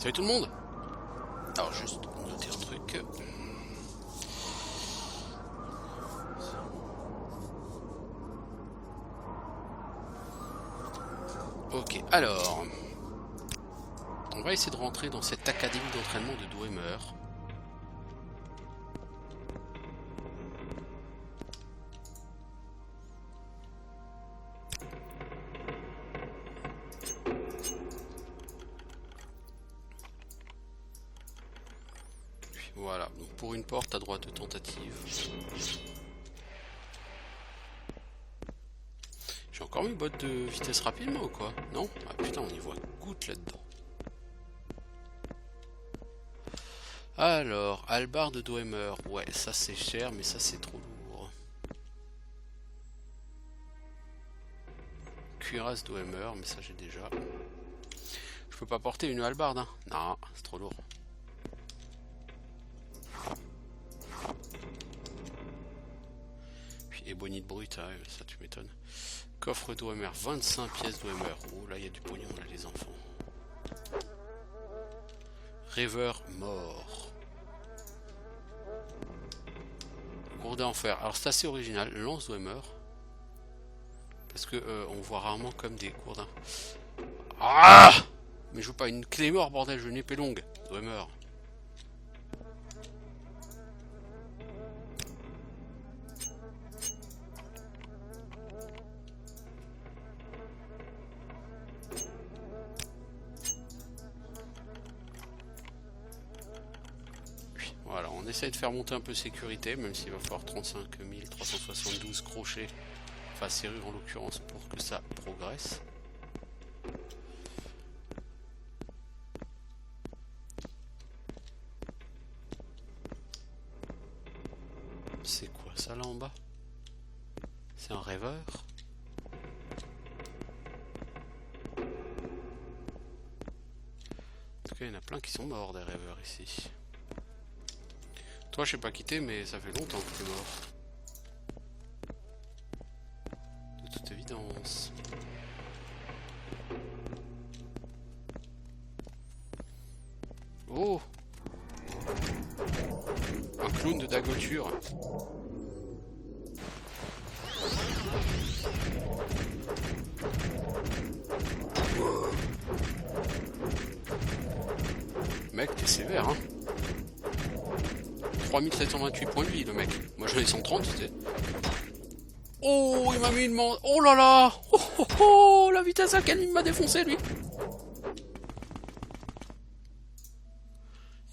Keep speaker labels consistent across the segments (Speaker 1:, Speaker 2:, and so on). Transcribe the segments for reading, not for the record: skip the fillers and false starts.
Speaker 1: Salut tout le monde. Alors juste noter un truc. Ok, alors... On va essayer de rentrer dans cette académie d'entraînement de Dwemer. Voilà, donc pour une porte à droite de tentative. J'ai encore mis botte de vitesse rapidement ou quoi? Non? Ah putain, on y voit goutte là-dedans. Alors, Albar de Dwemer. Ouais, ça c'est cher, mais ça c'est trop lourd. Cuirasse Dwemer, mais ça j'ai déjà. Je peux pas porter une hallebarde, hein? Non, c'est trop lourd. Puis ébonite brute, hein, ça tu m'étonnes. Coffre Dwemer, 25 pièces Dwemer. Oh là, il y a du pognon là, les enfants. Rêveur mort. Gourdin en fer. Alors c'est assez original. Lance Dwemer. Parce que on voit rarement comme des gourdins. Ah! Mais je veux pas une clé mort, bordel, je n'ai épée longue. Dwemer. Voilà, on essaye de faire monter un peu sécurité, même s'il va falloir 35 372 crochets, enfin serrure en l'occurrence, pour que ça progresse. C'est quoi ça là en bas? C'est un rêveur? En tout cas, il y en a plein qui sont morts des rêveurs ici. Toi, je sais pas quitter, mais ça fait longtemps que tu es mort. De toute évidence. Oh! Un clown de dagoture. Mec, t'es sévère, hein? 3728 points de vie, le mec. Moi, j'en ai 130, tu sais. Oh, il m'a mis une main. Oh là là! Oh, oh, oh, la vitesse à laquelle il m'a défoncé, lui.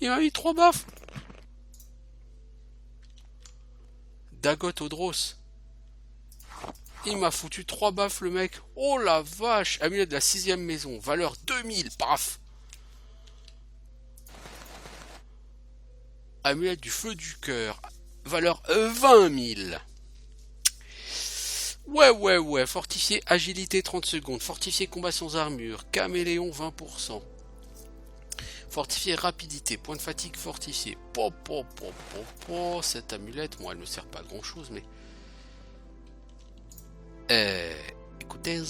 Speaker 1: Il m'a mis 3 baffes. Dagot Odros. Il m'a foutu 3 baffes, le mec. Oh la vache! Amulette de la 6ème maison. Valeur 2000. Paf! Amulette du feu du cœur. Valeur 20 000. Ouais. Fortifié agilité 30 secondes. Fortifié combat sans armure. Caméléon 20%. Fortifié rapidité. Point de fatigue fortifié. Cette amulette, moi elle ne sert pas à grand chose, mais... écoutez...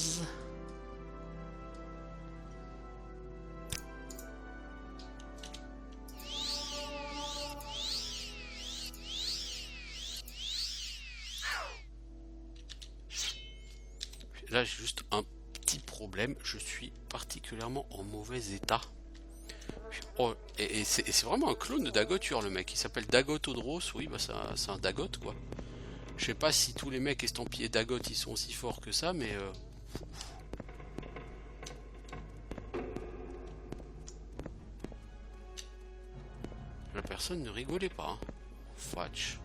Speaker 1: Là j'ai juste un petit problème, je suis particulièrement en mauvais état. Oh, et c'est vraiment un clone de Dagoture, le mec. Il s'appelle Dagot Odros, oui, bah c'est un Dagot quoi. Je sais pas si tous les mecs estampillés Dagot ils sont aussi forts que ça, mais la personne ne rigolait pas. Hein. Fatch.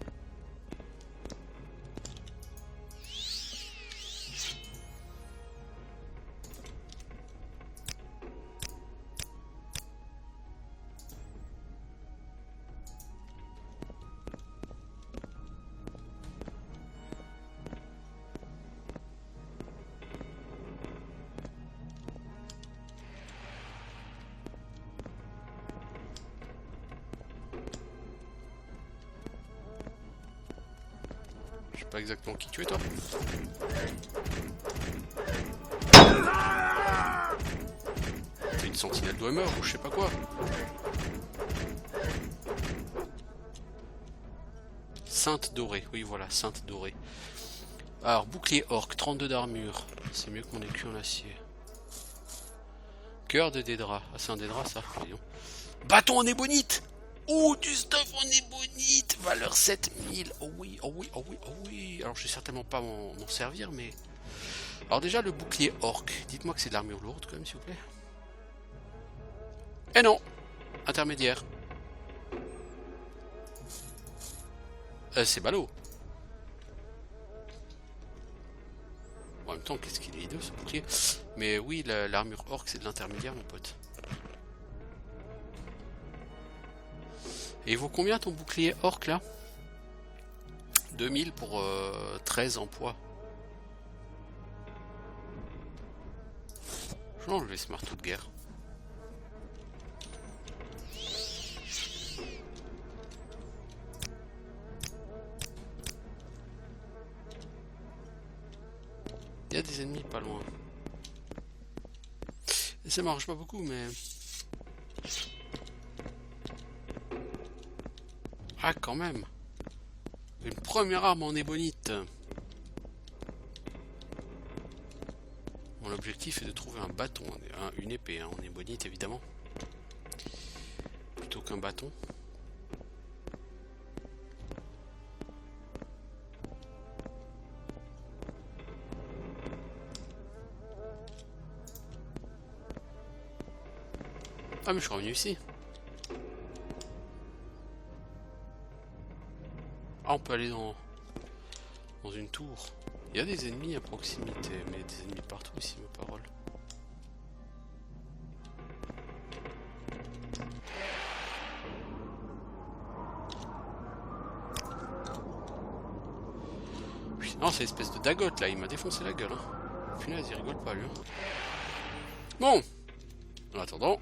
Speaker 1: Je sais pas exactement qui tu es toi. une sentinelle Dwemer ou je sais pas quoi. Sainte dorée, oui voilà, sainte dorée. Alors, bouclier orc, 32 d'armure. C'est mieux que mon écu en acier. Cœur de Dédra. Ah, c'est un Dédra ça? Voyons. Bâton en ébonite! Oh, du stuff en ébonite! Valeur 7000. Oh oui, oh oui, oh oui, oh oui. Alors, je vais certainement pas m'en servir, mais... Alors déjà, le bouclier orc. Dites-moi que c'est de l'armure lourde, quand même, s'il vous plaît. Eh non! Intermédiaire. C'est ballot. En même temps, qu'est-ce qu'il est hideux, ce bouclier? Mais oui, l'armure orc, c'est de l'intermédiaire, mon pote. Et il vaut combien ton bouclier orc, là? 2000 pour 13 en poids. Je vais enlever ce marteau de guerre. Il y a des ennemis pas loin. Et ça marche pas beaucoup, mais... Ah, quand même. Une première arme en ébonite. Mon objectif est de trouver un bâton, une épée hein, en ébonite évidemment. Plutôt qu'un bâton. Ah mais je suis revenu ici. Ah on peut aller dans une tour. Il y a des ennemis à proximité, mais des ennemis partout ici, ma parole. Non, c'est l'espèce de dagote là, il m'a défoncé la gueule. Hein. Punaise, il rigole pas lui. Hein. Bon, en attendant,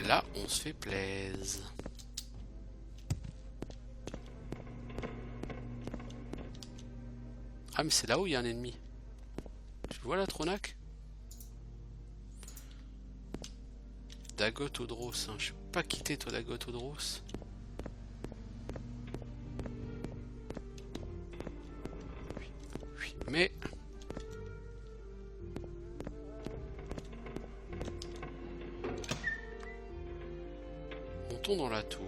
Speaker 1: là on se fait plaise. Ah mais c'est là où il y a un ennemi. Tu vois la Tronac? Dagotodros, hein. Je peux pas quitter toi Dagotodros. Oui, mais... Montons dans la tour.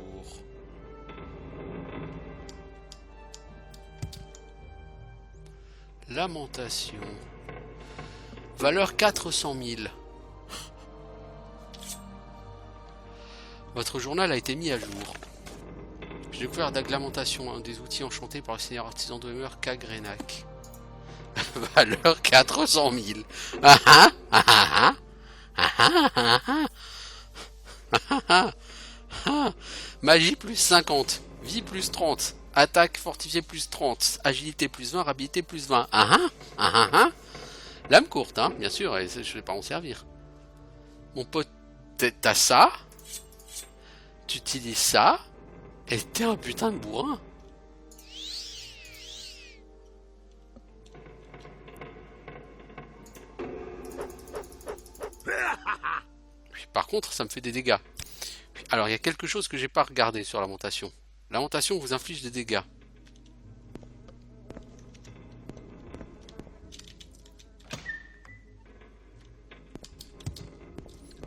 Speaker 1: Lamentation. Valeur 400 000. Votre journal a été mis à jour. J'ai découvert Lamentation, un des outils enchantés par le seigneur artisan de Dwemer Kagrenak. Valeur 400 000. Ah ah ah ah ah ah ah ah ah. Magie plus 50. Vie plus 30. Attaque fortifiée plus 30. Agilité plus 20. Rapidité plus 20. Ah ah ah ah ah. Lame courte, hein, bien sûr, et je vais pas en servir. Mon pote, t'as ça. Tu utilises ça. Et t'es un putain de bourrin. Par contre, ça me fait des dégâts. Alors, il y a quelque chose que j'ai pas regardé sur lamentation. Lamentation vous inflige des dégâts.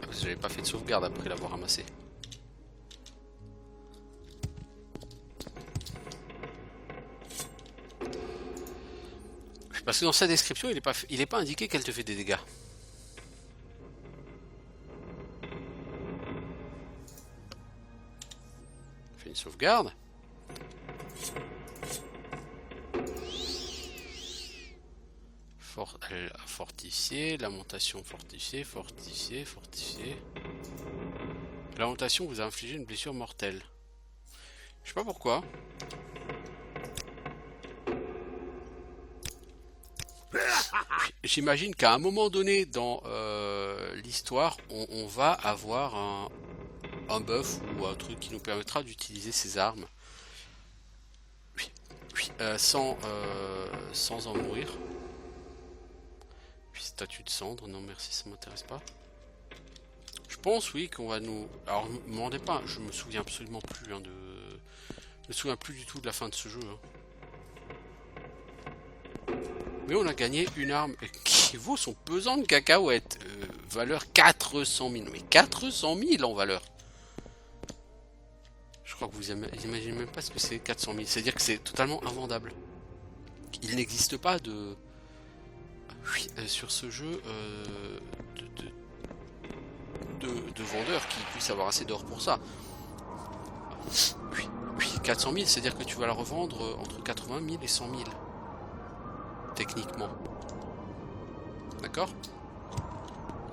Speaker 1: Parce que j'avais pas fait de sauvegarde après l'avoir ramassé. Parce que dans sa description, il est pas indiqué qu'elle te fait des dégâts. Fais une sauvegarde. Fortifié, lamentation fortifiée, fortifié, fortifié. Lamentation vous a infligé une blessure mortelle. Je sais pas pourquoi. J'imagine qu'à un moment donné dans l'histoire, on va avoir un buff ou un truc qui nous permettra d'utiliser ces armes. Sans en mourir. Puis statue de cendre, non merci, ça m'intéresse pas. pense, oui, qu'on va nous... Alors, me demandez pas, je me souviens absolument plus hein, de... Je me souviens plus du tout de la fin de ce jeu. Hein. Mais on a gagné une arme qui vaut son pesant de cacahuètes. Valeur 400 000. Mais 400 000 en valeur. Je crois que vous imaginez même pas ce que c'est 400 000. C'est-à-dire que c'est totalement invendable. Il n'existe pas de... sur ce jeu de vendeurs qui puissent avoir assez d'or pour ça. Oui, 400 000, c'est-à-dire que tu vas la revendre entre 80 000 et 100 000. Techniquement. D'accord?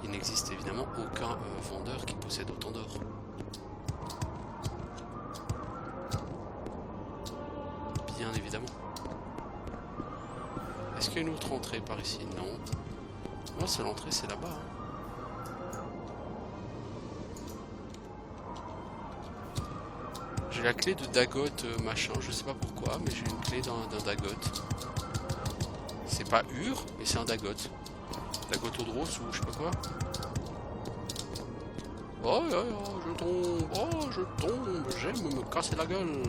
Speaker 1: Il n'existe évidemment aucun vendeur qui possède autant d'or. Bien évidemment. Est-ce qu'il y a une autre entrée par ici? Non. Non, c'est l'entrée, c'est là-bas. Hein. J'ai la clé de Dagot machin, je sais pas pourquoi, mais j'ai une clé d'un Dagot. C'est pas Ur, mais c'est un Dagot. Dagotodros ou je sais pas quoi. Oh, je tombe, j'aime me casser la gueule.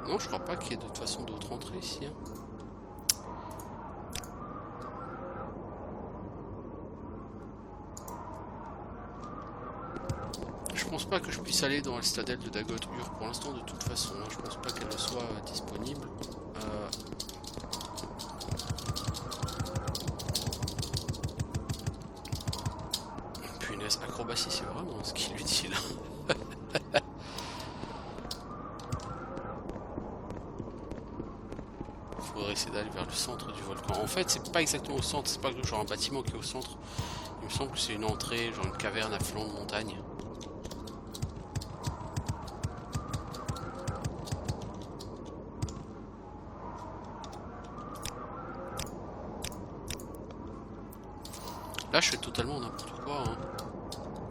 Speaker 1: Non, je crois pas qu'il y ait de toute façon d'autres entrées ici. Hein. Je pense pas que je puisse aller dans la citadelle de Dagot Ur pour l'instant de toute façon. Hein. Je pense pas qu'elle soit disponible. Punaise, acrobatie, c'est vraiment ce qu'il lui dit là. Faudrait essayer d'aller vers le centre du volcan. En fait, c'est pas exactement au centre, c'est pas genre un bâtiment qui est au centre. Il me semble que c'est une entrée, genre une caverne à flanc de montagne. Là, je fais totalement n'importe quoi. Hein.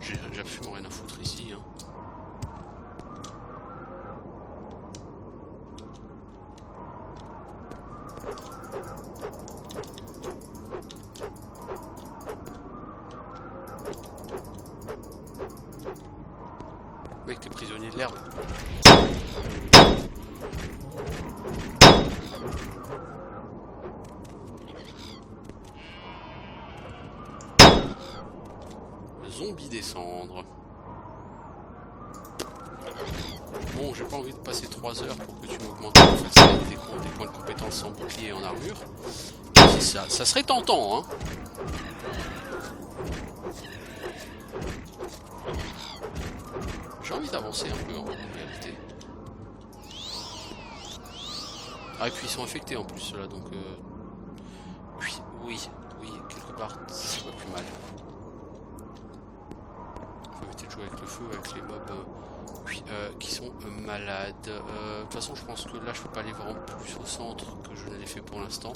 Speaker 1: J'ai absolument rien à foutre ici. Hein. Mec, t'es prisonnier de l'herbe. Zombie descendre. Bon, j'ai pas envie de passer 3 heures pour que tu m'augmentes la facilité des points de compétence en bouclier et en armure. Ça serait tentant, hein. J'ai envie d'avancer un peu en réalité. Ah, et puis ils sont infectés en plus, ceux-là, donc... Oui, quelque part, c'est pas plus mal. Faut éviter de jouer avec le feu, avec les mobs qui sont malades. De toute façon, je pense que là, je peux pas aller vraiment plus au centre que je ne l'ai fait pour l'instant.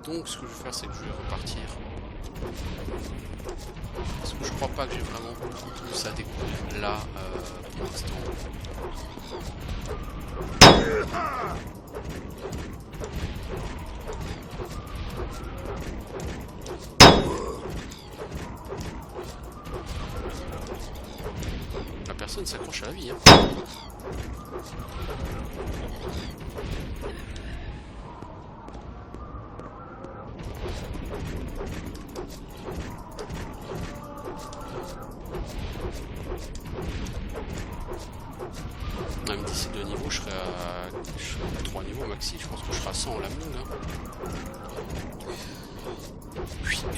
Speaker 1: Donc, ce que je vais faire, c'est que je vais repartir. Parce que je crois pas que j'ai vraiment beaucoup plus à découvrir là pour l'instant. La personne s'accroche à la vie. Hein. Même d'ici 2 niveaux, je serai à 3 niveaux maxi, je pense que je serai à 100 en la mine. Hein.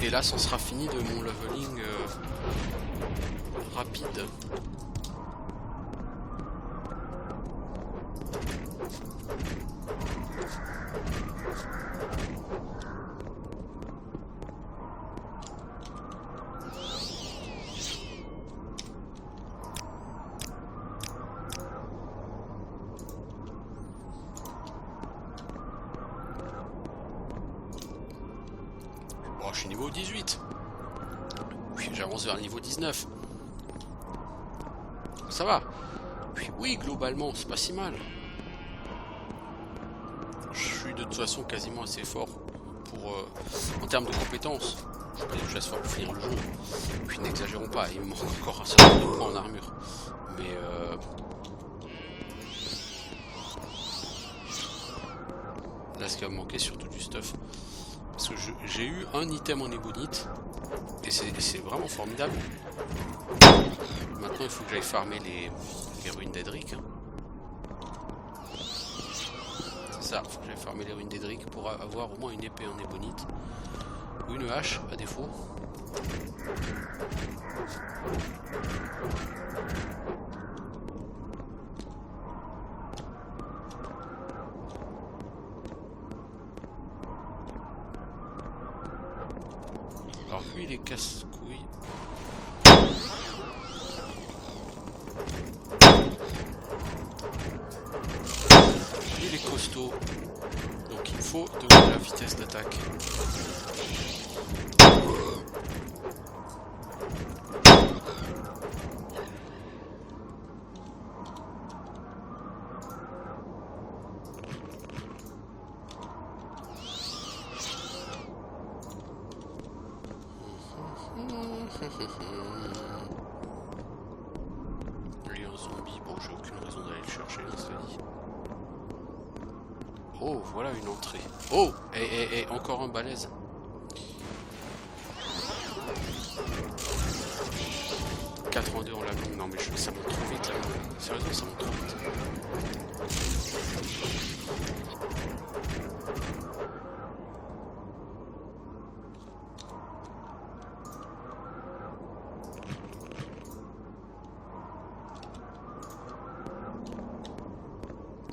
Speaker 1: Et là, ça sera fini de mon leveling rapide. Oh, je suis niveau 18. Oui, j'avance vers le niveau 19. Ça va. Oui, globalement, c'est pas si mal. Je suis de toute façon quasiment assez fort pour en termes de compétences. Je suis déjà assez fort pour finir le jeu. Puis n'exagérons pas, il me manque encore un certain nombre de points en armure. Mais là, ce qui va me manquer, surtout du stuff. Parce que j'ai eu un item en ébonite. Et c'est vraiment formidable. Maintenant, il faut que j'aille farmer les ruines d'Edric. C'est ça, il faut que j'aille farmer les ruines d'Edric pour avoir au moins une épée en ébonite. Ou une hache, à défaut. Alors lui, il est casse-couille. Il est costaud. Donc il faut de la vitesse d'attaque. Lui un zombie, bon j'ai aucune raison d'aller le chercher, là, cela dit. Oh, voilà une entrée. Oh, et encore un balèze. « 82 en la longue, non mais ça monte trop vite la longue. Sérieusement, ça monte trop vite.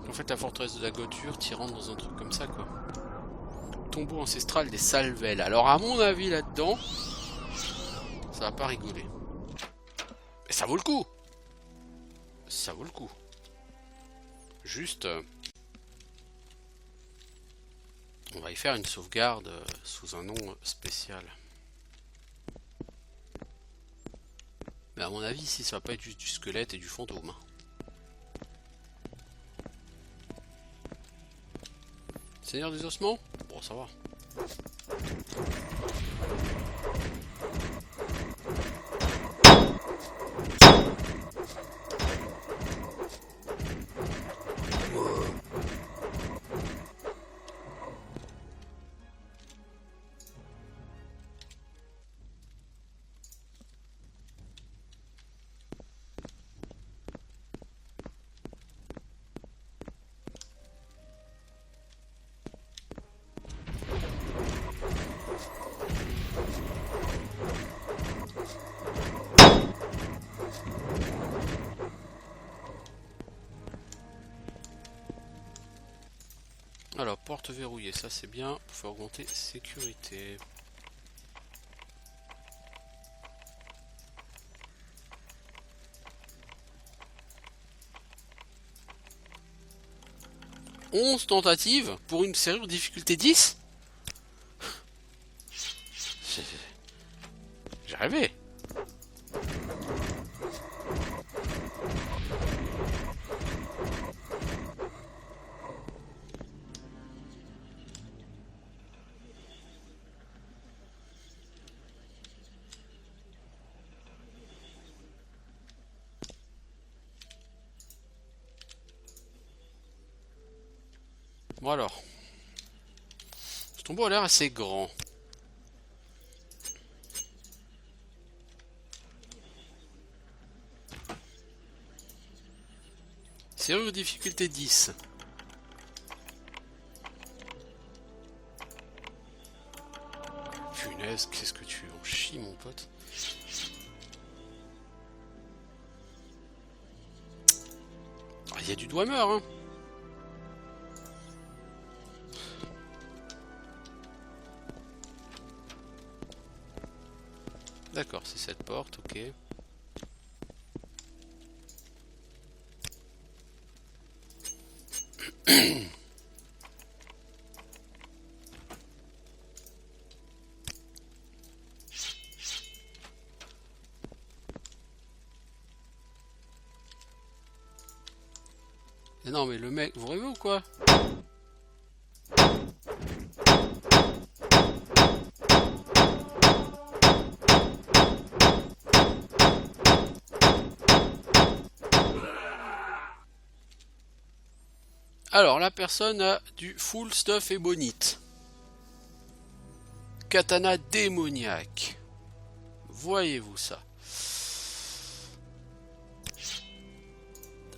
Speaker 1: En fait, la forteresse de la Goture, tu rentres dans un truc comme ça, quoi. Tombeau ancestral des Salvelles. Alors, à mon avis, là-dedans, ça va pas rigoler. Mais ça vaut le coup. Ça vaut le coup. Juste, on va y faire une sauvegarde sous un nom spécial. Mais à mon avis, ici, ça va pas être juste du squelette et du fantôme. Seigneur des ossements? Bon, ça va. Alors, porte verrouillée, ça c'est bien, pour faire augmenter sécurité. « 11 tentatives pour une serrure difficulté 10 ?» J'ai rêvé. Bon alors, ce tombeau a l'air assez grand. Serrure difficulté 10. Punaise, qu'est-ce que tu en chies, mon pote. Ah, il y a du Dwemer, hein. D'accord, c'est cette porte, ok. Mais non, mais le mec, vous rêvez ou quoi? Alors, la personne a du full stuff ébonite. Katana démoniaque. Voyez-vous ça?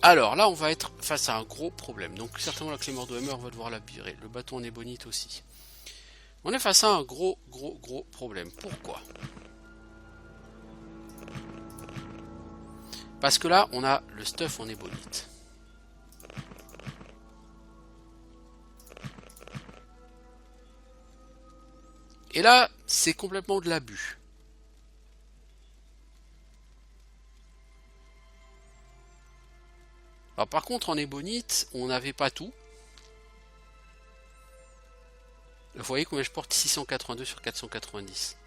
Speaker 1: Alors là, on va être face à un gros problème. Donc certainement la Claymore de Hammer va devoir la virer. Le bâton en ébonite aussi. On est face à un gros problème. Pourquoi? Parce que là, on a le stuff en ébonite. Et là, c'est complètement de l'abus. Alors par contre, en ébonite, on n'avait pas tout. Vous voyez combien je porte? 682 sur 490.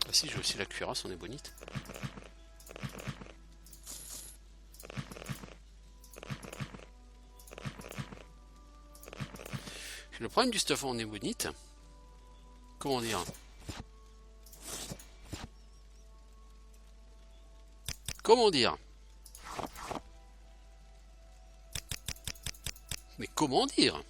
Speaker 1: Ah si, j'ai aussi la cuirasse en ébonite. Le problème du stuff en ébonite, comment dire? Comment dire? Mais comment dire?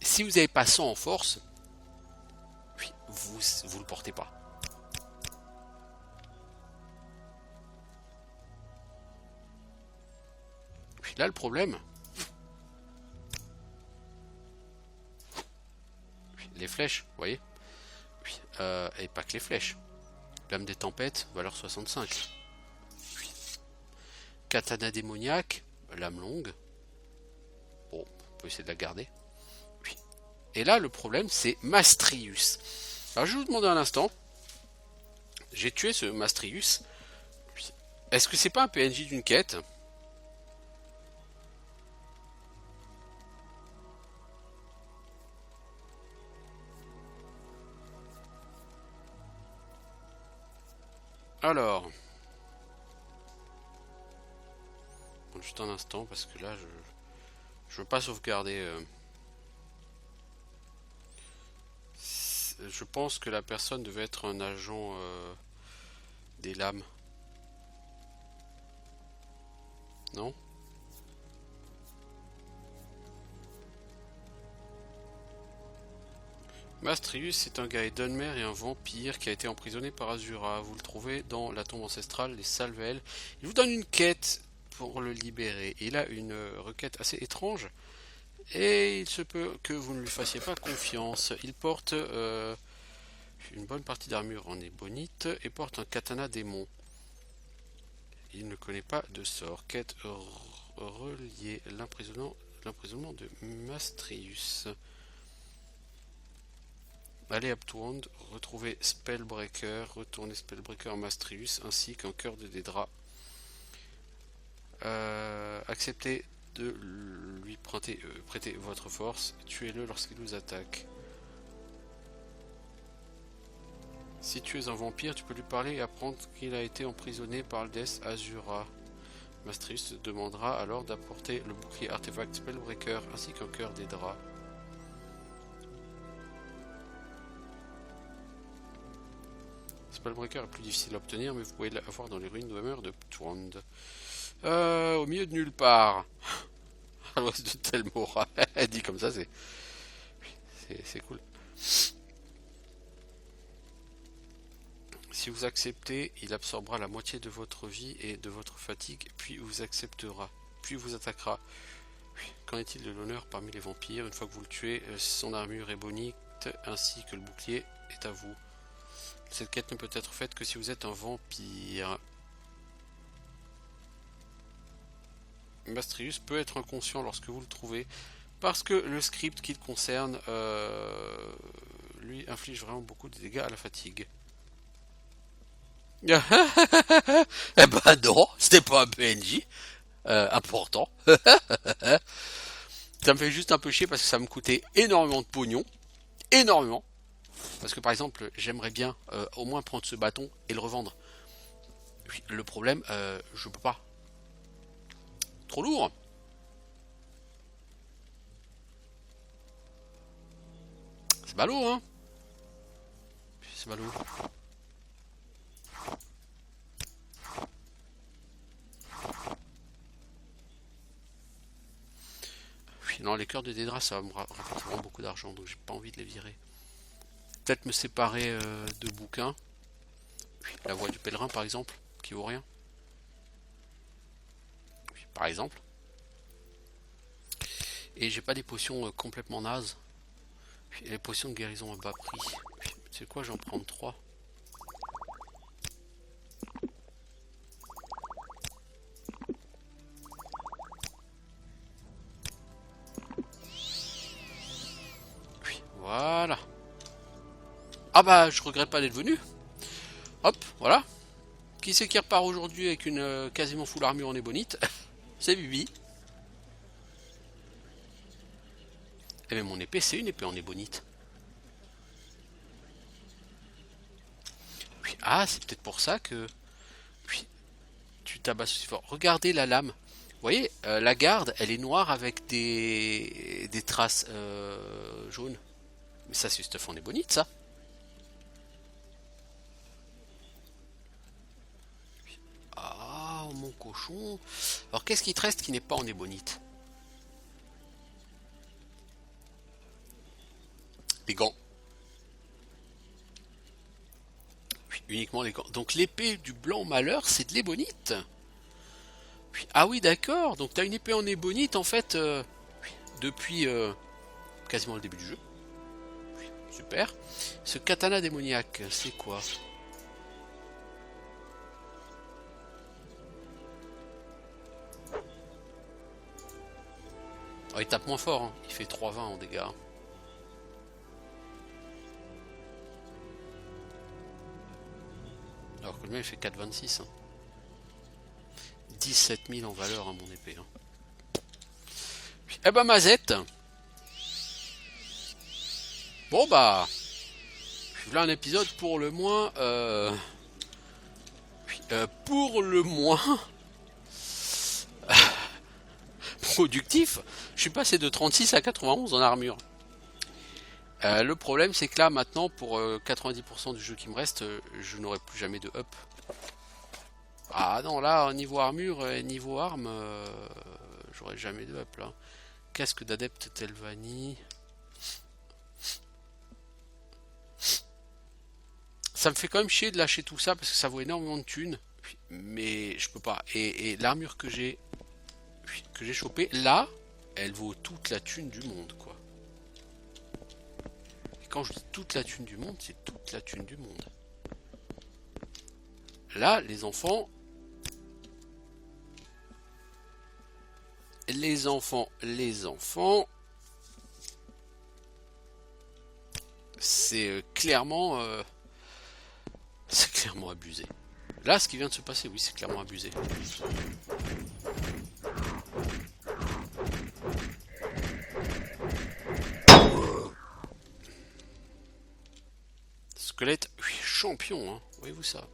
Speaker 1: Si vous n'avez pas 100 en force, vous le portez pas. Puis là, le problème, les flèches, vous voyez, et pas que les flèches. Lame des tempêtes, valeur 65. Katana démoniaque, lame longue. Bon, on peut essayer de la garder. Et là, le problème, c'est Mastrius. Alors, je vais vous demander un instant. J'ai tué ce Mastrius. Est-ce que c'est pas un PNJ d'une quête? Alors. Juste un instant, parce que là, je veux pas sauvegarder. Je pense que la personne devait être un agent des lames. Non? Mastrius est un Gaïdonmer et un vampire qui a été emprisonné par Azura. Vous le trouvez dans la tombe ancestrale, les Salvelles. Il vous donne une quête pour le libérer. Il a une requête assez étrange. Et il se peut que vous ne lui fassiez pas confiance. Il porte une bonne partie d'armure en ébonite et porte un katana démon. Il ne connaît pas de sort. Quête reliée. L'emprisonnement de Mastrius. Allez Aptound, retrouvez Spellbreaker, retournez Spellbreaker Mastrius ainsi qu'un cœur de Dédra. Acceptez de lui prêter votre force, tuez-le lorsqu'il vous attaque. Si tu es un vampire, tu peux lui parler et apprendre qu'il a été emprisonné par le déesse Azura. Mastrius te demandera alors d'apporter le bouclier artefact Spellbreaker ainsi qu'un cœur Dédra. Spellbreaker est plus difficile à obtenir, mais vous pouvez l'avoir dans les ruines de Hammer de Ptwand. Au milieu de nulle part. À l'ouest de Telmora. Dit comme ça, c'est cool. Si vous acceptez, il absorbera la moitié de votre vie et de votre fatigue, puis vous acceptera, puis vous attaquera. Qu'en est-il de l'honneur parmi les vampires? Une fois que vous le tuez, son armure ébonite ainsi que le bouclier est à vous. Cette quête ne peut être faite que si vous êtes un vampire. Mastrius peut être inconscient lorsque vous le trouvez, parce que le script qui le concerne lui inflige vraiment beaucoup de dégâts à la fatigue. Eh ben non, c'était pas un PNJ important. Ça me fait juste un peu chier parce que ça me coûtait énormément de pognon. Énormément. Parce que par exemple, j'aimerais bien au moins prendre ce bâton et le revendre. Puis, le problème, je peux pas. Trop lourd. C'est ballot, hein. C'est ballot. Puis, non, les cœurs de Dédra, ça va me rapporter vraiment beaucoup d'argent, donc j'ai pas envie de les virer. Peut-être me séparer de bouquins. Puis, la voix du pèlerin, par exemple, qui vaut rien. Puis, par exemple. Et j'ai pas des potions complètement nazes. Puis, les potions de guérison à bas prix. Puis, c'est quoi, j'en prends 3. Puis, voilà. Ah bah, je regrette pas d'être venu. Hop, voilà. Qui c'est qui repart aujourd'hui avec une quasiment full armure en ébonite? C'est Bibi. Et même mon épée, c'est une épée en ébonite. Puis, ah, c'est peut-être pour ça que puis, tu tabasses aussi fort. Regardez la lame. Vous voyez, la garde, elle est noire avec des traces jaunes. Mais ça, c'est stuff en ébonite, ça. Ah, mon cochon. Alors, qu'est-ce qui te reste qui n'est pas en ébonite? Les gants. Oui, uniquement les gants. Donc, l'épée du blanc malheur, c'est de l'ébonite. Puis, ah oui, d'accord. Donc, t'as une épée en ébonite, en fait, depuis quasiment le début du jeu. Super. Ce katana démoniaque, c'est quoi? Oh, il tape moins fort, hein. Il fait 3,20 en dégâts. Alors que le mien il fait 4,26. Hein. 17 000 en valeur à mon épée. Hein. Eh ben Mazette. Bon bah. Là un épisode pour le moins. Pour le moins. productif. Je suis passé de 36 à 91 en armure. Le problème c'est que là maintenant pour 90% du jeu qui me reste, je n'aurai plus jamais de up. Ah non là niveau armure et niveau arme, j'aurai jamais de up là. Casque d'adepte Telvanni. Ça me fait quand même chier de lâcher tout ça parce que ça vaut énormément de thunes. Mais je peux pas. Et l'armure que j'ai chopée, là, elle vaut toute la thune du monde quoi. Et quand je dis toute la thune du monde, c'est toute la thune du monde. Là, les enfants, c'est clairement abusé. Là, ce qui vient de se passer, oui, c'est clairement abusé. Squelette, oui, champion, hein. Voyez-vous ça?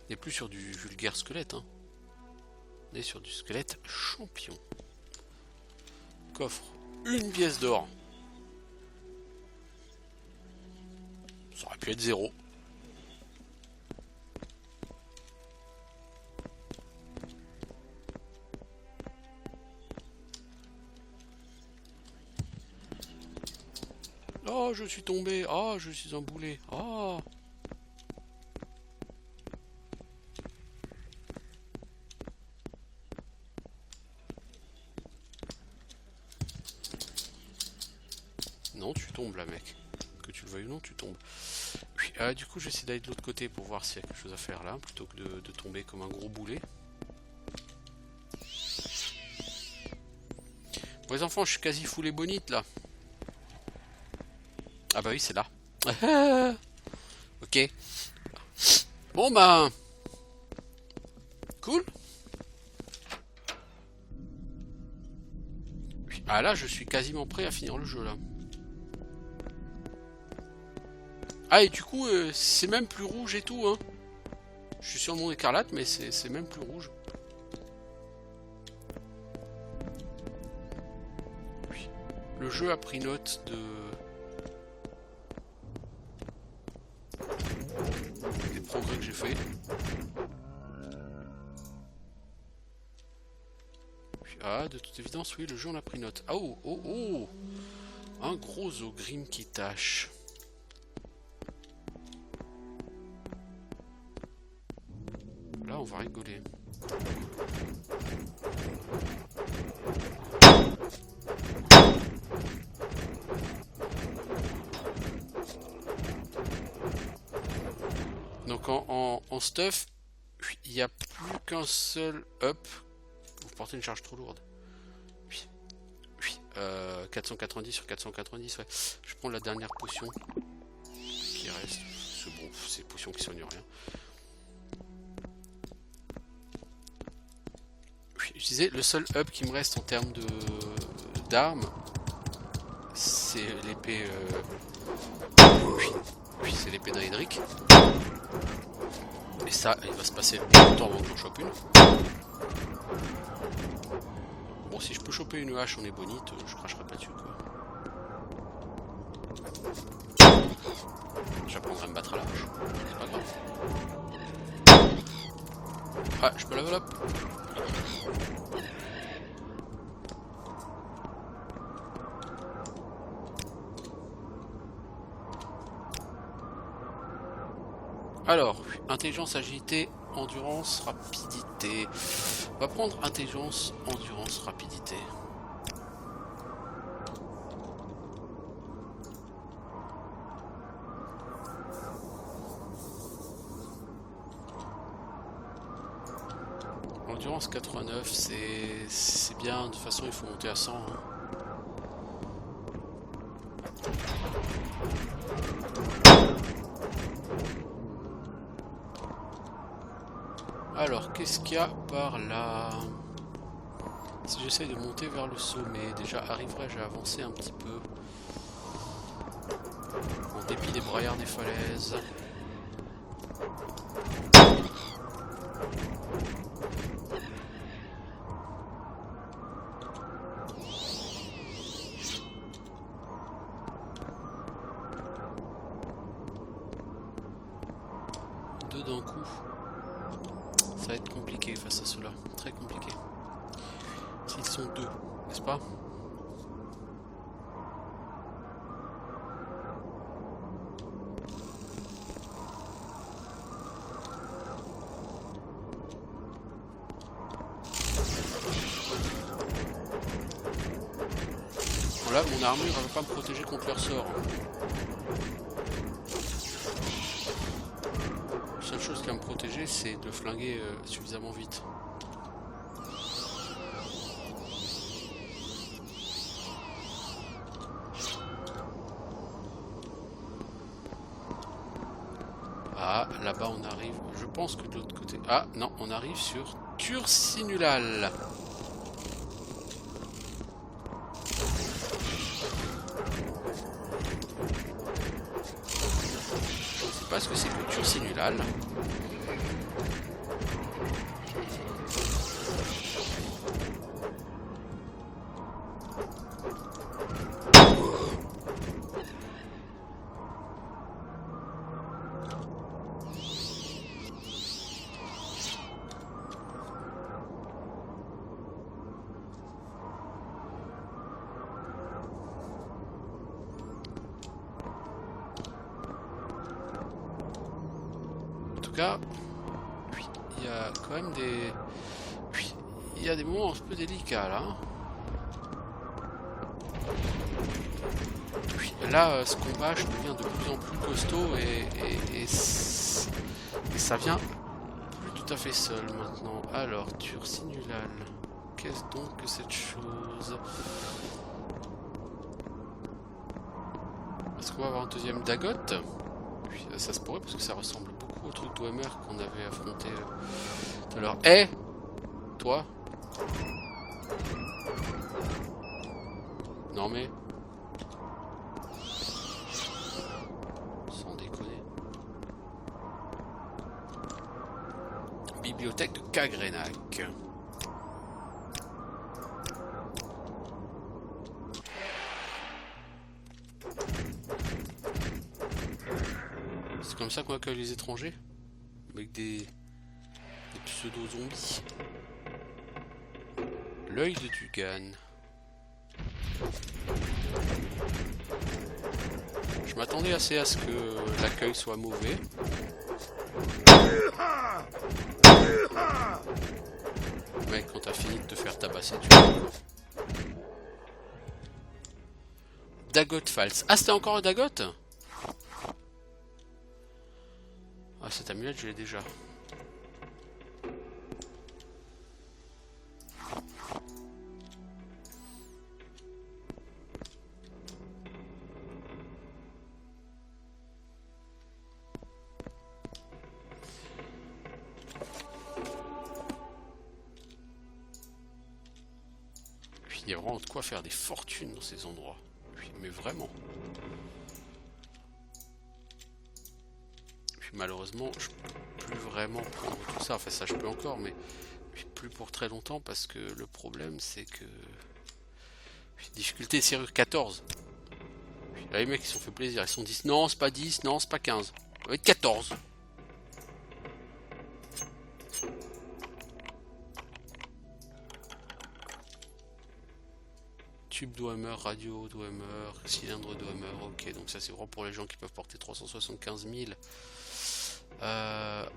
Speaker 1: On n'est plus sur du vulgaire squelette, hein. On est sur du squelette champion. Coffre, une pièce d'or. Ça aurait pu être 0. Oh, je suis tombé. Oh, je suis un boulet. Oh. Non, tu tombes là, mec. Que tu le veuilles ou non, tu tombes. Oui, du coup, j'essaie d'aller de l'autre côté pour voir s'il y a quelque chose à faire là, plutôt que de tomber comme un gros boulet. Bon, les enfants, je suis quasi full ébonite là. Ah bah oui, c'est là. Ok. Bon bah... Cool. Ah là, je suis quasiment prêt à finir le jeu là. Ah et du coup, c'est même plus rouge et tout, hein. Je suis sur le monde écarlate, mais c'est même plus rouge. Oui. Le jeu a pris note des progrès que j'ai fait. Ah, de toute évidence, oui, le jeu en a pris note. Ah, oh, oh, oh! Un gros ogrim qui tâche. Là, on va rigoler. Donc, en stuff, il n'y a plus qu'un seul up. Vous portez une charge trop lourde. Oui. Oui. 490 sur 490, ouais. Je prends la dernière potion qui reste. C'est bon, c'est une potion qui soigne rien. Oui, je disais, le seul up qui me reste en termes d'armes, c'est l'épée. Oui, c'est l'épée d'Aedric. Et ça, il va se passer longtemps avant que j'en chope une. Bon, si je peux choper une hache en ébonite, je cracherai pas dessus, quoi. J'apprendrai à me battre à la hache. C'est pas grave. Ah, je peux level up. Alors, intelligence, agilité, endurance, rapidité. On va prendre intelligence, endurance, rapidité. Endurance 89, c'est bien. De toute façon, il faut monter à 100. Hein. Alors, qu'est-ce qu'il y a par là? Si j'essaye de monter vers le sommet, déjà arriverai-je à avancer un petit peu? En dépit des braillards des falaises. Deux d'un coup. Ça va être compliqué face à cela, très compliqué. S'ils sont deux, n'est-ce pas? Bon là, mon armure, elle va pas me protéger contre leur sort. La seule chose qui va me protéger, c'est de le flinguer suffisamment vite. Ah, là-bas on arrive. Je pense que de l'autre côté... Ah, non, on arrive sur Turcinulal. Je sais pas ce que c'est que Turcinulal. Oui, il y a quand même des... Oui, il y a des moments un peu délicats là. Oui, là, ce combat, je deviens de plus en plus costaud et ça vient plus tout à fait seul maintenant. Alors, Turcinulal, qu'est-ce donc que cette chose? Est-ce qu'on va avoir un deuxième Dagot? Oui, ça se pourrait parce que ça ressemble beaucoup au truc d'Oemer qu'on avait affronté tout à l'heure. Hé, toi, Non mais... Sans déconner. Bibliothèque de Cagrenac. C'est comme ça qu'on accueille les étrangers? Avec des pseudo-zombies. L'œil de Dugan. Je m'attendais assez à ce que l'accueil soit mauvais. Mec, quand t'as fini de te faire tabasser, tu vois. Dagot False. Ah, c'était encore un Dagot? Ah, cette amulette, je l'ai déjà. Il y a vraiment de quoi faire des fortunes dans ces endroits. Oui, mais vraiment. Puis malheureusement, je peux plus vraiment prendre tout ça. Enfin, ça, je peux encore, mais plus pour très longtemps parce que le problème, c'est que... Difficulté serrure 14. Là, les mecs, ils se sont fait plaisir. Ils sont 10. Non, c'est pas 10. Non, c'est pas 15. Ça va être 14. Tube Dwemer, radio Dwemer, cylindre Dwemer, ok, donc ça c'est vraiment pour les gens qui peuvent porter 375 000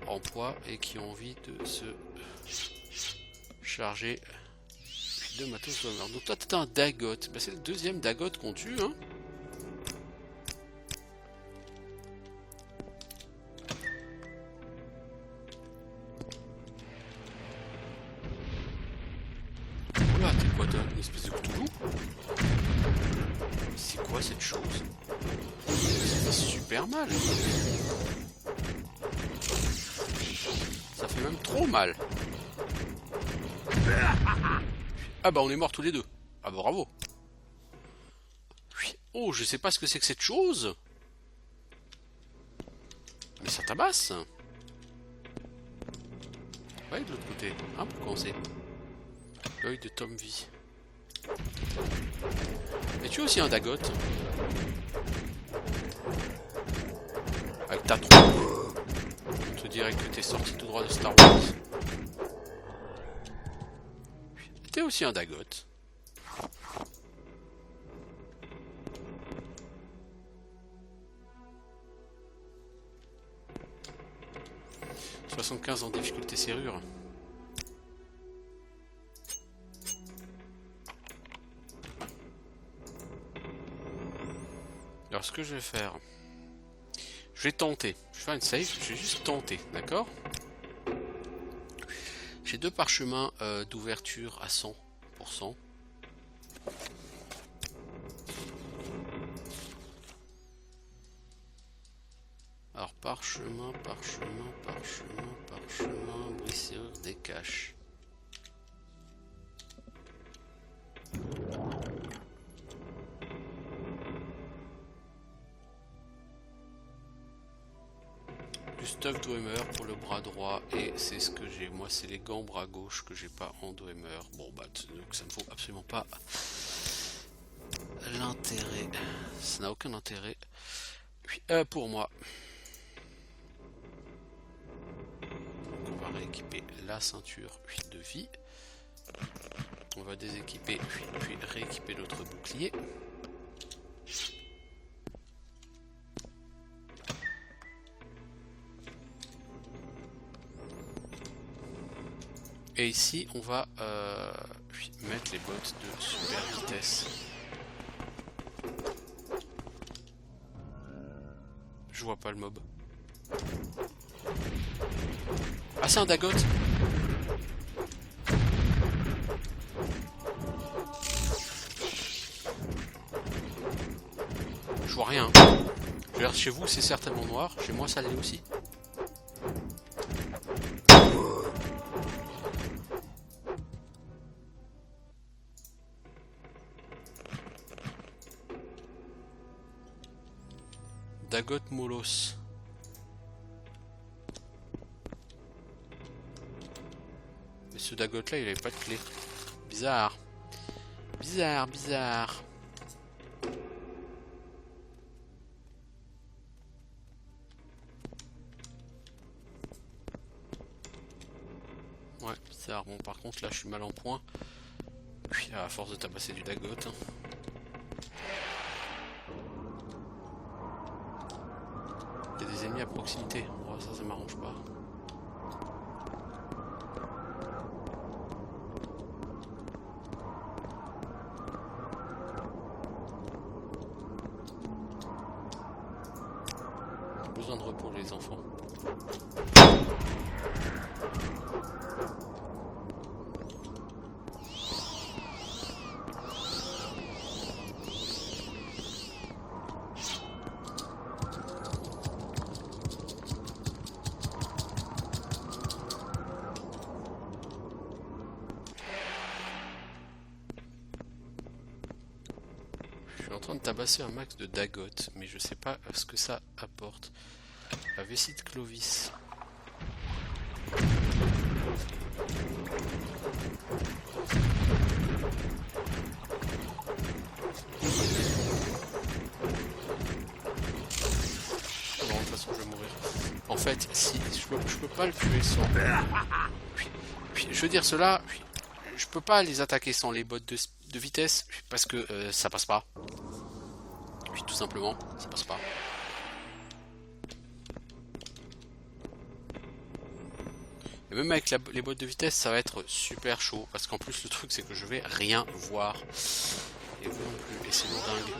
Speaker 1: en poids et qui ont envie de se charger de matos Dwemer. Donc toi t'es un Dagot, bah, c'est le deuxième Dagot qu'on tue, hein. Oula, t'es quoi, t'as une espèce de Cthulhu? C'est quoi cette chose? Ça fait super mal. Ça fait même trop mal. Ah bah on est morts tous les deux. Ah bah bravo. Oh, je sais pas ce que c'est que cette chose. Mais ça tabasse. Ouais, de l'autre côté. Hein, pour commencer. L'œil de Tom V. Et tu as aussi un Dagot. Avec ta trompe. On te dirait que t'es sorti tout droit de Star Wars. T'es aussi un Dagot. « 75 en difficulté serrure. » Alors ce que je vais faire, je vais tenter, je vais faire une save, je vais juste tenter, d'accord? J'ai deux parchemins d'ouverture à 100%. Alors parchemin, brisure des caches. Stuff Dwemer pour le bras droit et c'est ce que j'ai. Moi c'est les gants bras gauche que j'ai pas en Dwemer. Bon bah donc ça me faut absolument pas l'intérêt. Ça n'a aucun intérêt pour moi. Donc on va rééquiper la ceinture de vie. On va déséquiper puis rééquiper notre bouclier. Et ici, on va mettre les bottes de super vitesse. Je vois pas le mob. Ah, c'est un Dagot. Je vois rien. Je veux dire, chez vous, c'est certainement noir. Chez moi, ça l'est aussi. Dagot Molos. Mais ce Dagot là il avait pas de clé. Bizarre. Bizarre, bizarre. Ouais, bizarre. Bon, par contre, là, je suis mal en point. Puis, à force de tabasser du Dagot. Hein. Il y a des ennemis à proximité. Oh, ça m'arrange pas. Besoin de repos, les enfants. Je suis en train de tabasser un max de Dagot, mais je sais pas ce que ça apporte. La vessie de Clovis. Non, de toute façon, je vais mourir. En fait, si je peux pas le tuer sans. Puis, je veux dire cela. Je peux pas les attaquer sans les bottes de vitesse parce que ça passe pas. Puis tout simplement, ça passe pas. Et même avec les bottes de vitesse, ça va être super chaud. Parce qu'en plus, le truc, c'est que je vais rien voir. Et vous non plus. Et c'est dingue.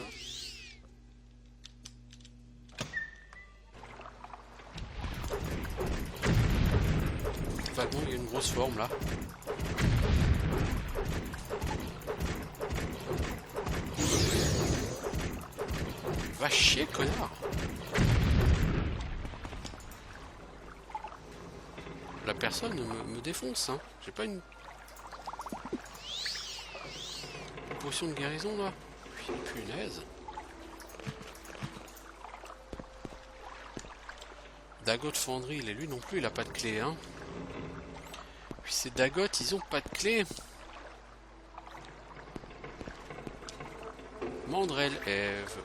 Speaker 1: Vaguement, il y a une grosse forme là. Va chier, connard. La personne me défonce, hein. J'ai pas une potion de guérison là. Punaise. Dagot Fandril, et lui non plus il a pas de clé, hein. Puis ces Dagot, ils ont pas de clé. Mandrel Eve.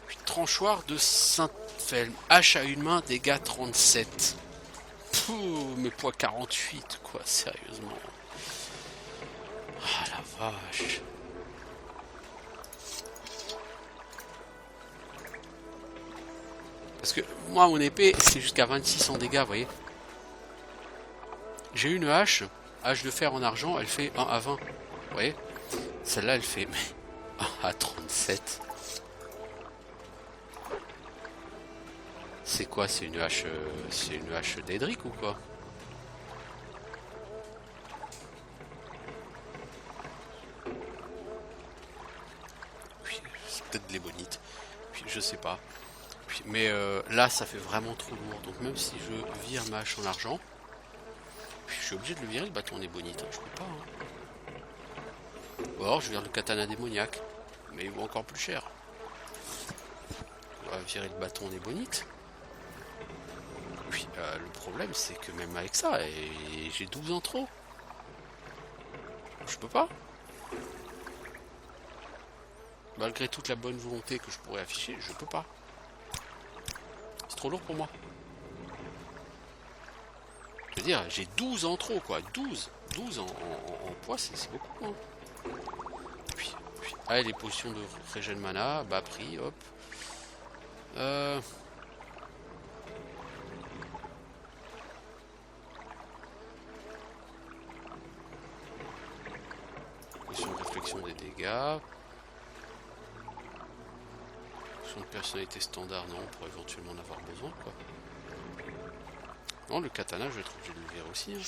Speaker 1: Puis tranchoir de Saint-Felm. Hache à une main, dégâts 37. Pouh, mes poids 48, quoi, sérieusement. Ah la vache. Parce que moi, mon épée, c'est jusqu'à 26 en dégâts, vous voyez. J'ai une hache de fer en argent, elle fait 1 à 20. Vous voyez. Celle-là, elle fait 1 à 37. C'est quoi? C'est une hache d'Edric ou quoi? Oui, c'est peut-être de l'ébonite. Puis je sais pas. Puis, mais là, ça fait vraiment trop lourd. Donc même si je vire ma hache en argent, puis je suis obligé de le virer le bâton en ébonite. Hein. Je peux pas. Hein. Ou alors je vire le katana démoniaque. Mais il vaut encore plus cher. On va virer le bâton en ébonite. Puis le problème c'est que même avec ça, j'ai 12 en trop. Je peux pas. Malgré toute la bonne volonté que je pourrais afficher, je peux pas. C'est trop lourd pour moi. Je veux dire, j'ai 12 en trop quoi. 12 en poids, c'est beaucoup. Hein. Puis, allez, les potions de régène mana, bas prix, hop. Potion de réflexion des dégâts. Potion de personnalité standard, non, on pourrait éventuellement en avoir besoin, quoi. Non, le katana, je vais être obligé de le virer aussi. Hein.